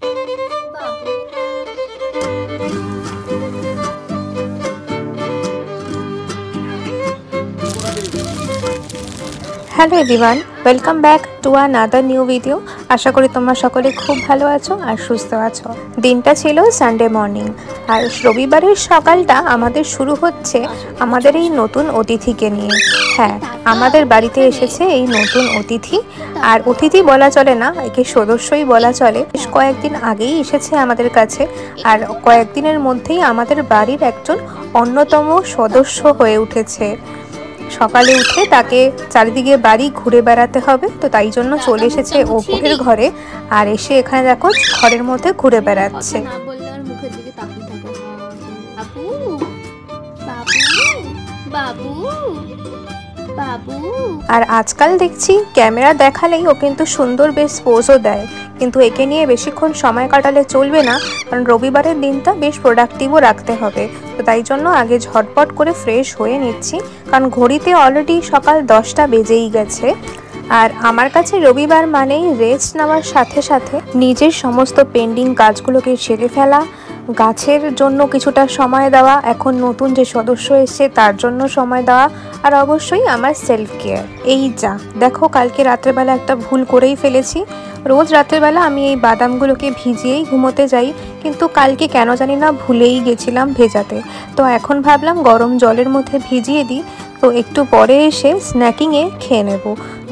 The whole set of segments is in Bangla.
Babu. Hello everyone, welcome back to another new video. আশা করি তোমরা সকলে খুব ভালো আছো আর সুস্থ আছো। দিনটা ছিল সানডে মর্নিং, আর রবিবারের সকালটা আমাদের শুরু হচ্ছে আমাদের এই নতুন অতিথিকে নিয়ে। হ্যাঁ, আমাদের বাড়িতে এসেছে এই নতুন অতিথি। আর অতিথি বলা চলে না, একে সদস্যই বলা চলে। বেশ কয়েকদিন আগেই এসেছে আমাদের কাছে, আর কয়েকদিনের মধ্যেই আমাদের বাড়ির একজন অন্যতম সদস্য হয়ে উঠেছে। সকালে উঠে তাকে চারিদিকে বাড়ি ঘুরে বেড়াতে হবে, তো তাই জন্য চলে এসেছে ওপরের ঘরে। আর এসে এখানে দেখো ঘরের মধ্যে ঘুরে বেড়াচ্ছে। না বললে আর মুখের দিকে তাকিয়ে থাকো। বাবু, বাবু, বাবু, বাবু। আর আজকাল দেখছি ক্যামেরা দেখালেই ও কিন্তু সুন্দর বেশ পোজও দেয়, কিন্তু একে নিয়ে বেশিক্ষণ সময় কাটালে চলবে না, কারণ রবিবারের দিনটা বেশ প্রোডাক্টিভও রাখতে হবে। তো তাই জন্য আগে ঝটপট করে ফ্রেশ হয়ে নিচ্ছি, কারণ ঘড়িতে অলরেডি সকাল 10টা বেজেই গেছে। আর আমার কাছে রবিবার মানেই রেস্ট নেওয়ার সাথে সাথে নিজের সমস্ত পেন্ডিং কাজগুলোকে সেরে ফেলা, গাছের জন্য কিছুটা সময় দেওয়া, এখন নতুন যে সদস্য এসছে তার জন্য সময় দেওয়া, আর অবশ্যই আমার সেলফ কেয়ার। এই যা দেখো, কালকে রাত্রেবেলা একটা ভুল করেই ফেলেছি। রোজ রাত্রেবেলা আমি এই বাদামগুলোকে ভিজিয়েই ঘুমোতে যাই, কিন্তু কালকে কেন জানি না ভুলেই গেছিলাম ভেজাতে। তো এখন ভাবলাম গরম জলের মধ্যে ভিজিয়ে দিই, তো একটু পরে এসে স্ন্যাকিংয়ে খেয়ে নেব।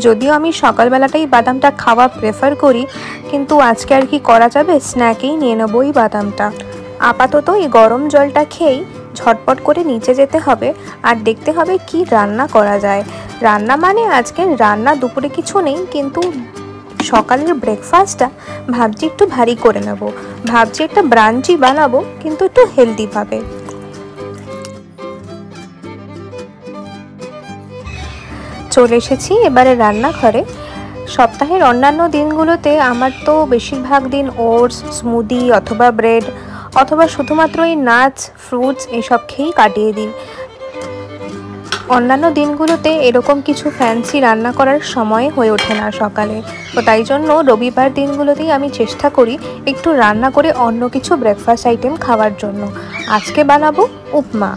যদিও আমি সকালবেলাটাই বাদামটা খাওয়া প্রেফার করি, কিন্তু আজকে আর কি করা যাবে, স্ন্যাকেই নিয়ে নেবো এই বাদামটা। আপাতত এই গরম জলটা খেয়েই ঝটপট করে নিচে যেতে হবে, আর দেখতে হবে কি রান্না করা যায়। রান্না মানে আজকে রান্না দুপুরে কিছু নেই, কিন্তু সকালের ব্রেকফাস্টটা ভাবছি একটু ভারী করে নেব। ভাবছি একটা ব্রাঞ্চি বানাবো, কিন্তু একটু হেলদিভাবে। চলে এসেছি এবারে রান্নাঘরে। সপ্তাহের অন্যান্য দিনগুলোতে আমার তো বেশিরভাগ দিন ওটস, স্মুদি অথবা ব্রেড অথবা শুধুমাত্র এই নাটস, ফ্রুটস এসব খেয়েই কাটিয়ে দিই। অন্যান্য দিনগুলোতে এরকম কিছু ফ্যান্সি রান্না করার সময় হয়ে ওঠে না সকালে, তো তাই জন্য রবিবার দিনগুলোতেই আমি চেষ্টা করি একটু রান্না করে অন্য কিছু ব্রেকফাস্ট আইটেম খাওয়ার জন্য। আজকে বানাবো উপমা।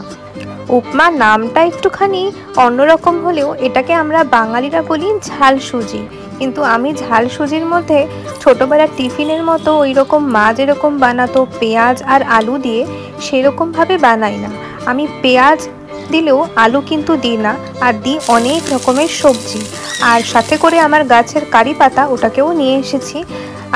উপমা নামটা একটুখানি অন্যরকম হলেও এটাকে আমরা বাঙালিরা বলি ঝাল সুজি, কিন্তু আমি ঝাল সুজির মধ্যে ছোটোবেলার টিফিনের মতো ওই রকম মা যেরকম বানাতো পেঁয়াজ আর আলু দিয়ে, সেরকমভাবে বানাই না। আমি পেঁয়াজ দিলেও আলু কিন্তু দিই না, আর দিই অনেক রকমের সবজি। আর সাথে করে আমার গাছের কারি পাতা ওটাকেও নিয়ে এসেছি,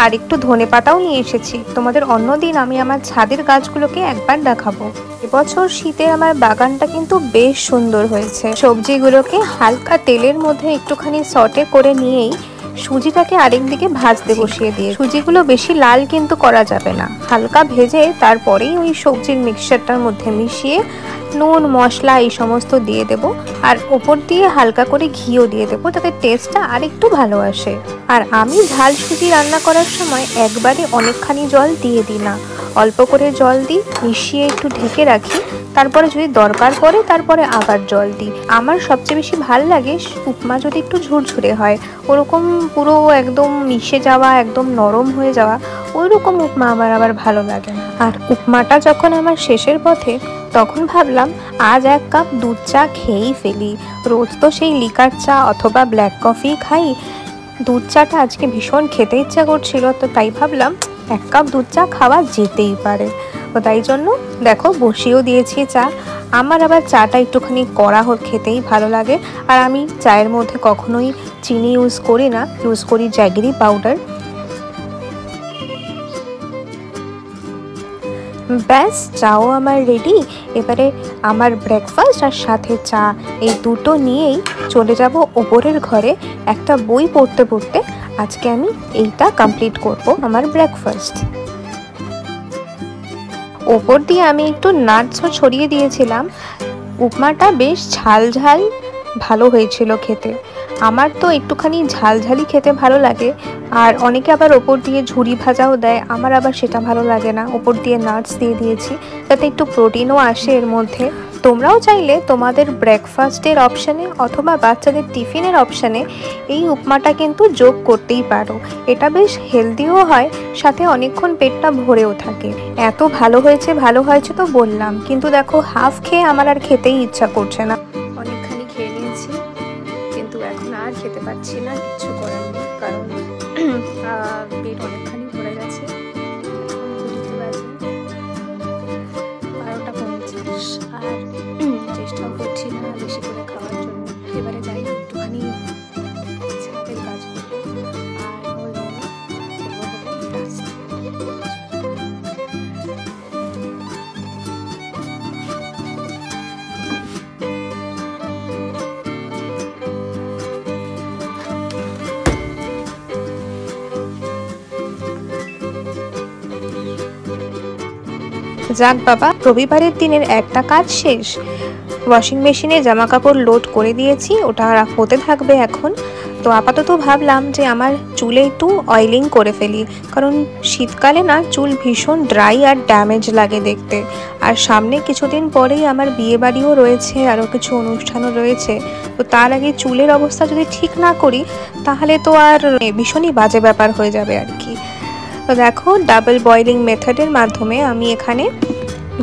আর একটু ধনে পাতাও নিয়ে এসেছি। তোমাদের অন্যদিন আমি আমার ছাদের গাছগুলোকে একবার দেখাবো। এবছর শীতে আমার বাগানটা কিন্তু বেশ সুন্দর হয়েছে। সবজিগুলোকে হালকা তেলের মধ্যে একটুখানি সটে করে নিয়েই সুজিটাকে আরেক দিকে ভাজতে বসিয়ে দিয়ে, সুজিগুলো বেশি লাল কিন্তু করা যাবে না, হালকা ভেজে তারপরেই ওই সবজির মিক্সচারটার মধ্যে মিশিয়ে নুন মশলা এই সমস্ত দিয়ে দেব, আর ওপর দিয়ে হালকা করে ঘিও দিয়ে দেবো, তাতে টেস্টটা আর একটু ভালো আসে। আর আমি ঝাল সুজি রান্না করার সময় একবারে অনেকখানি জল দিয়ে দিই না, অল্প করে জল দিই, মিশিয়ে একটু ঢেকে রাখি, তারপরে যদি দরকার পড়ে তারপরে আবার জল দিই। আমার সবচেয়ে বেশি ভাল লাগে উপমা যদি একটু ঝুরঝুরে হয়, ওরকম পুরো একদম মিশে যাওয়া, একদম নরম হয়ে যাওয়া, ওই রকম উপমা আমার আবার ভালো লাগে না। আর উপমাটা যখন আমার শেষের পথে, তখন ভাবলাম আজ এক কাপ দুধ চা খেয়েই ফেলি। রোজ তো সেই লিকার চা অথবা ব্ল্যাক কফি খাই, দুধ চাটা আজকে ভীষণ খেতে ইচ্ছা করছিল, তো তাই ভাবলাম এক কাপ দুধ চা খাওয়া যেতেই পারে। তো তাই জন্য দেখো বসিয়েও দিয়েছি চা। আমার আবার চাটা একটুখানি কড়া খেতেই ভালো লাগে, আর আমি চায়ের মধ্যে কখনোই চিনি ইউজ করি না, ইউজ করি জ্যাগরি পাউডার। ব্যাস, চাও আমার রেডি। এবারে আমার ব্রেকফাস্ট আর সাথে চা এই দুটো নিয়েই চলে যাব ওপরের ঘরে একটা বই পড়তে পড়তে। আজকে আমি এইটা কমপ্লিট করব আমার ব্রেকফাস্ট। ওপর দিয়ে আমি একটু নাটসও ছড়িয়ে দিয়েছিলাম। উপমাটা বেশ ঝাল ঝাল ভালো হয়েছিল খেতে। আমার তো একটুখানি ঝালঝালি খেতে ভালো লাগে, আর অনেকে আবার ওপর দিয়ে ঝুরি ভাজাও দেয়, আমার আবার সেটা ভালো লাগে না। ওপর দিয়ে নাটস দিয়ে দিয়েছি যাতে একটু প্রোটিনও আসে এর মধ্যে। তোমরাও চাইলে তোমাদের ব্রেকফাস্টের অপশানে অথবা বাচ্চাদের টিফিনের অপশানে এই উপমাটা কিন্তু যোগ করতেই পারো। এটা বেশ হেলদিও হয়, সাথে অনেকক্ষণ পেটটা ভরেও থাকে। এত ভালো হয়েছে তো বললাম, কিন্তু দেখো হাফ খেয়ে আমার আর খেতেই ইচ্ছা করছে না। অনেকখানি খেয়ে নিয়েছি, কিন্তু এখন আর খেতে পারছি না, কিছু করার নেই, কারণ পেট অনেকখানি ভরে গেছে। আর চেষ্টাও করছি না বেশি করে খাওয়ার জন্য। এবারে যাই একটুখানি ছাদের কাজ করবো আর বলবো যাক বাবা, রবিবারের দিনের একটা কাজ শেষ। ওয়াশিং মেশিনে জামা কাপড় লোড করে দিয়েছি, ওটা হতে থাকবে এখন। তো আপাতত ভাবলাম যে আমার চুলে একটু অয়েলিং করে ফেলি, কারণ শীতকালে না চুল ভীষণ ড্রাই আর ড্যামেজ লাগে দেখতে। আর সামনে কিছুদিন পরেই আমার বিয়ে বাড়িও রয়েছে, আরও কিছু অনুষ্ঠানও রয়েছে। তো তার আগে চুলের অবস্থা যদি ঠিক না করি তাহলে তো আর ভীষণই বাজে ব্যাপার হয়ে যাবে আর কি। তো দেখো, ডাবল বয়েলিং মেথডের মাধ্যমে আমি এখানে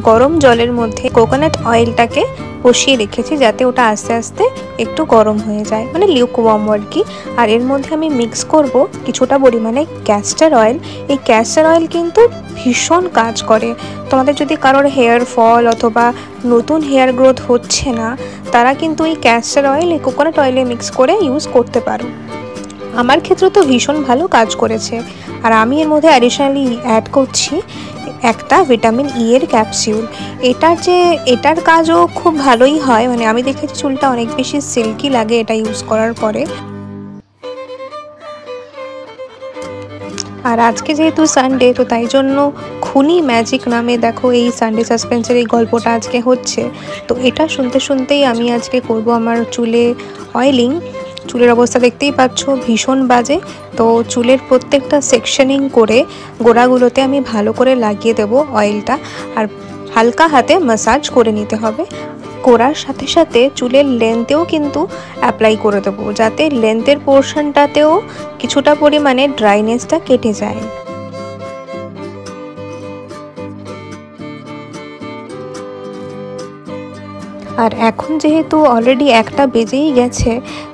গরম জলের মধ্যে কোকোনাট অয়েলটাকে বসিয়ে রেখেছি, যাতে ওটা আস্তে আস্তে একটু গরম হয়ে যায়, মানে লিউকওয়ার্ম আর কি। আর এর মধ্যে আমি মিক্স করব কিছুটা পরিমাণে ক্যাস্টর অয়েল। এই ক্যাস্টর অয়েল কিন্তু ভীষণ কাজ করে। তোমাদের যদি কারোর হেয়ার ফল অথবা নতুন হেয়ার গ্রোথ হচ্ছে না, তারা কিন্তু এই ক্যাস্টর অয়েল এই কোকোনাট অয়েলে মিক্স করে ইউজ করতে পারো। আমার ক্ষেত্রে তো ভীষণ ভালো কাজ করেছে। আর আমি এর মধ্যে অ্যাডিশনালি অ্যাড করছি একটা ভিটামিন ই এর ক্যাপসিউল। এটার কাজও খুব ভালোই হয়, মানে আমি দেখেছি চুলটা অনেক বেশি সিল্কি লাগে এটা ইউজ করার পরে। আর আজকে যেহেতু সানডে, তো তাই জন্য খুনি ম্যাজিক নামে দেখো এই সানডে সাসপেন্সের এই গল্পটা আজকে হচ্ছে। তো এটা শুনতে শুনতেই আমি আজকে করব আমার চুলে অয়েলিং। চুলের অবস্থা দেখতেই পাচ্ছ ভীষণ বাজে। তো চুলের প্রত্যেকটা সেকশনিং করে গোড়াগুলোতে আমি ভালো করে লাগিয়ে দেব অয়েলটা, আর হালকা হাতে ম্যাসাজ করে নিতে হবে। করার সাথে সাথে চুলের লেন্থেও কিন্তু অ্যাপ্লাই করে দেবো, যাতে লেন্থের পোর্শনটাতেও কিছুটা পরিমাণে ড্রাইনেসটা কেটে যায়। আর এখন যেহেতু অলরেডি 1টা বেজেই গেছে,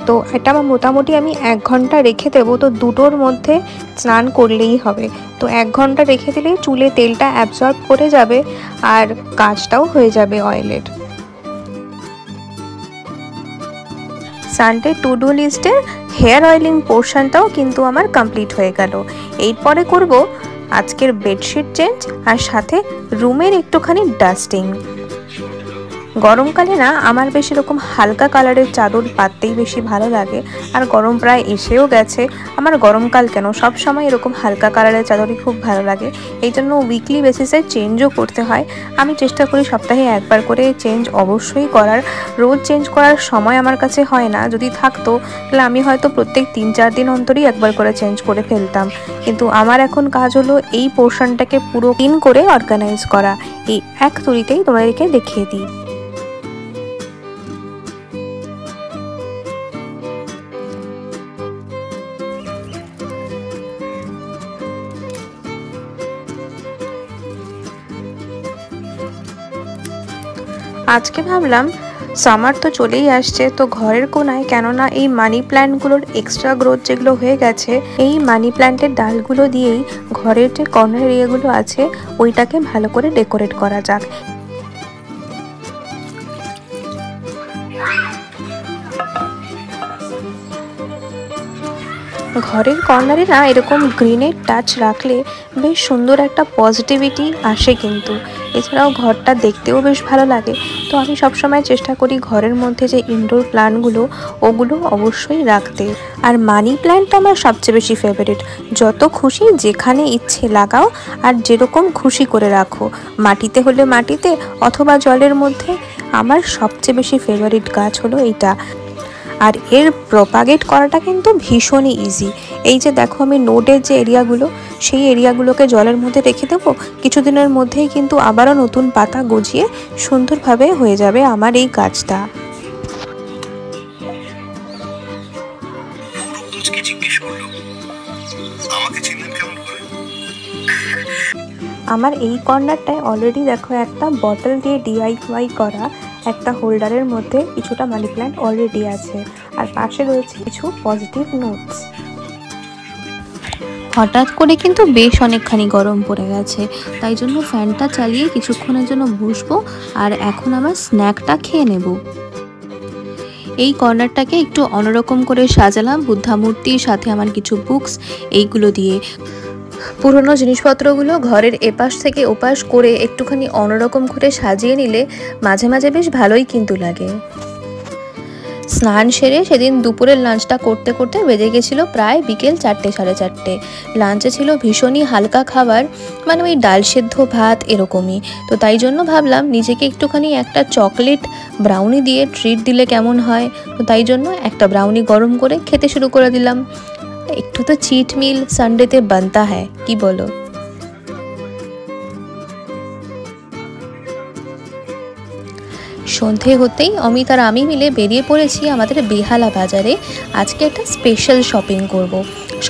তো এটা মোটামুটি আমি 1 ঘন্টা রেখে দেবো। তো দুটোর মধ্যে স্নান করলেই হবে। তো 1 ঘন্টা রেখে দিলেই চুলে তেলটা অ্যাবজর্ব করে যাবে আর কাজটাও হয়ে যাবে অয়েলের। সানডে টু ডু লিস্টের হেয়ার অয়েলিং পোর্শনটাও কিন্তু আমার কমপ্লিট হয়ে গেল। এরপরে করব আজকের বেডশিট চেঞ্জ আর সাথে রুমের একটুখানি ডাস্টিং। গরমকালে না আমার বেশ এরকম হালকা কালারের চাদর পাততেই বেশি ভালো লাগে। আর গরম প্রায় এসেও গেছে, আমার গরমকাল কেন সব সময় এরকম হালকা কালারের চাদরই খুব ভালো লাগে। এই জন্য উইকলি বেসিসে চেঞ্জও করতে হয়। আমি চেষ্টা করি সপ্তাহে একবার করে চেঞ্জ অবশ্যই করার। রোজ চেঞ্জ করার সময় আমার কাছে হয় না, যদি থাকতো তাহলে আমি হয়তো প্রত্যেক 3-4 দিন অন্তরই একবার করে চেঞ্জ করে ফেলতাম। কিন্তু আমার এখন কাজ হলো এই পোর্শনটাকে পুরো ক্লিন করে অর্গানাইজ করা। এই এক তুড়িতেই তোমাদেরকে দেখিয়ে দিই। আজকে ভাবলাম সামার তো চলেই আসছে, তো ঘরের কোনায় কেননা এই মানি প্ল্যান্টগুলোর এক্সট্রা গ্রোথ যেগুলো হয়ে গেছে, এই মানি প্ল্যান্টের ডালগুলো দিয়েই ঘরের যে কর্নার এরিয়াগুলো আছে ওইটাকে ভালো করে ডেকোরেট করা যাক। ঘরের কর্নারে না এরকম গ্রিনের টাচ রাখলে বেশ সুন্দর একটা পজিটিভিটি আসে কিন্তু। এছাড়াও ঘরটা দেখতেও বেশ ভালো লাগে। তো আমি সবসময় চেষ্টা করি ঘরের মধ্যে যে ইনডোর প্ল্যান্টগুলো ওগুলো অবশ্যই রাখতে। আর মানি প্ল্যান্টটা আমার সবচেয়ে বেশি ফেভারিট। যত খুশি যেখানে ইচ্ছে লাগাও আর যেরকম খুশি করে রাখো, মাটিতে হলে মাটিতে অথবা জলের মধ্যে। আমার সবচেয়ে বেশি ফেভারিট গাছ হলো এইটা। আর এর প্রপাগেট করাটা কিন্তু ভীষণই ইজি। এই যে দেখো আমি নোডের যে এরিয়াগুলো, সেই এরিয়াগুলোকে জলের মধ্যে রেখে দেবো, কিছুদিনের মধ্যেই কিন্তু আবারও নতুন পাতা গজিয়ে সুন্দরভাবে হয়ে যাবে আমার এই গাছটা। আমার এই কর্নারটায় অলরেডি দেখো একটা বটল দিয়ে DIY করা একটা হোল্ডারের মধ্যে কিছুটা মানি প্ল্যান্ট অলরেডি আছে, আর পাশে রয়েছে কিছু পজিটিভ নোটস। হঠাৎ করে কিন্তু বেশ অনেকখানি গরম পড়ে গেছে, তাই জন্য ফ্যানটা চালিয়ে কিছুক্ষণের জন্য বসবো আর এখন আমার স্ন্যাকটা খেয়ে নেব। এই কর্নারটাকে একটু অন্যরকম করে সাজালাম বুদ্ধা মূর্তির সাথে আমার কিছু বুকস এইগুলো দিয়ে। পুরনো জিনিসপত্রগুলো ঘরের এপাশ থেকে ওপাশ করে একটুখানি অন্যরকম করে সাজিয়ে নিলে মাঝে মাঝে বেশ ভালোই কিন্তু লাগে। স্নান সেরে সেদিন দুপুরের লাঞ্চটা করতে করতে বেজে গেছিলো প্রায় বিকেল 4টে সাড়ে 4টে। লাঞ্চে ছিল ভীষণই হালকা খাবার, মানে ওই ডাল সেদ্ধ ভাত এরকমই। তো তাই জন্য ভাবলাম নিজেকে একটুখানি একটা চকলেট ব্রাউনি দিয়ে ট্রিট দিলে কেমন হয়। তো তাই জন্য একটা ব্রাউনি গরম করে খেতে শুরু করে দিলাম। একটু তো চিট মিল সানডেতে বানতা হ্যায়, কি বলো? সন্ধে হতেই অমিত আর আমি মিলে বেরিয়ে পড়েছি আমাদের বেহালা বাজারে। আজকে একটা স্পেশাল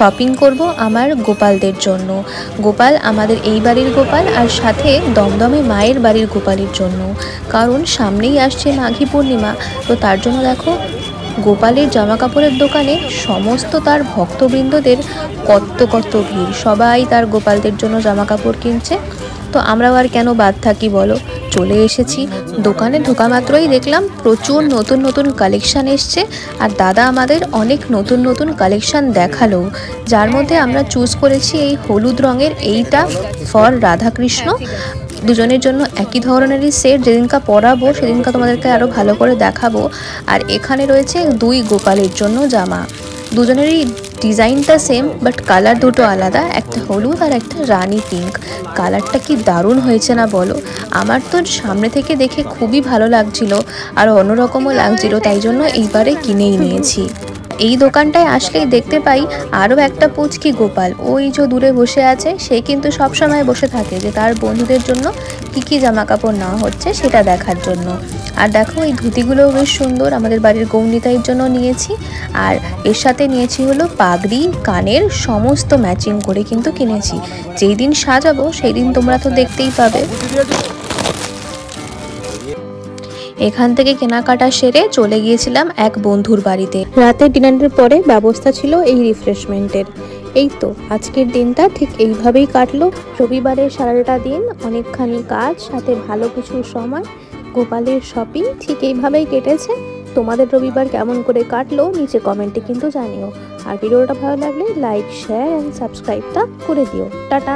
শপিং করব আমার গোপালদের জন্য। গোপাল আমাদের এই বাড়ির গোপাল আর সাথে দমদমে মায়ের বাড়ির গোপালের জন্য, কারণ সামনেই আসছে মাঘী পূর্ণিমা। তো তার জন্য দেখো গোপালের জামা কাপড়ের দোকানে সমস্ত তার ভক্তবৃন্দদের কত ভিড়, সবাই তার গোপালদের জন্য জামা কাপড় কিনছে। তো আমরাও আর কেন বাদ থাকি বলো, চলে এসেছি। দোকানে ঢোকা মাত্রই দেখলাম প্রচুর নতুন নতুন কালেকশান এসছে, আর দাদা আমাদের অনেক নতুন নতুন কালেকশান দেখালো, যার মধ্যে আমরা চুজ করেছি এই হলুদ রঙের এইটা ফর রাধাকৃষ্ণ। দুজনের জন্য একই ধরনেরই সেট, যেদিনকা পরাবো সেদিনকা তোমাদেরকে আরও ভালো করে দেখাবো। আর এখানে রয়েছে 2 গোপালের জন্য জামা, দুজনেরই ডিজাইনটা সেম বাট কালার দুটো আলাদা, একটা হলুদ আর একটা রানী পিঙ্ক। কালারটা কি দারুণ হয়েছে না বলো? আমার তো সামনে থেকে দেখে খুবই ভালো লাগছিল আর অন্যরকমও লাগছিল, তাই জন্য এইবারে কিনেই নিয়েছি। এই দোকানটায় আসলেই দেখতে পাই আরও একটা পুচকি গোপাল, ওই যে দূরে বসে আছে, সে কিন্তু সব সময় বসে থাকে যে তার বন্ধুদের জন্য কি জামা কাপড় নেওয়া হচ্ছে সেটা দেখার জন্য। আর দেখো এই ধুতিগুলোও বেশ সুন্দর, আমাদের বাড়ির গৌনিতাইয়ের জন্য নিয়েছি। আর এর সাথে নিয়েছি হলো পাগড়ি, কানের সমস্ত ম্যাচিং করে কিন্তু কিনেছি। যেই দিন সাজাবো সেই দিন তোমরা তো দেখতেই পাবে। এখান থেকে কেনাকাটা সেরে চলে গিয়েছিলাম এক বন্ধুর বাড়িতে। রাতের ডিনারের পরে ব্যবস্থা ছিল এই রিফ্রেশমেন্টের। এই তো আজকের দিনটা ঠিক এইভাবেই কাটলো। রবিবারের সারাটা দিন অনেকখানি কাজ, সাথে ভালো কিছু সময়, গোপালের শপিং, ঠিক এইভাবেই কেটেছে। তোমাদের রবিবার কেমন করে কাটলো নিচে কমেন্টে কিন্তু জানিও। আর ভিডিওটা ভালো লাগলে লাইক, শেয়ার অ্যান্ড সাবস্ক্রাইবটা করে দিও। টাটা।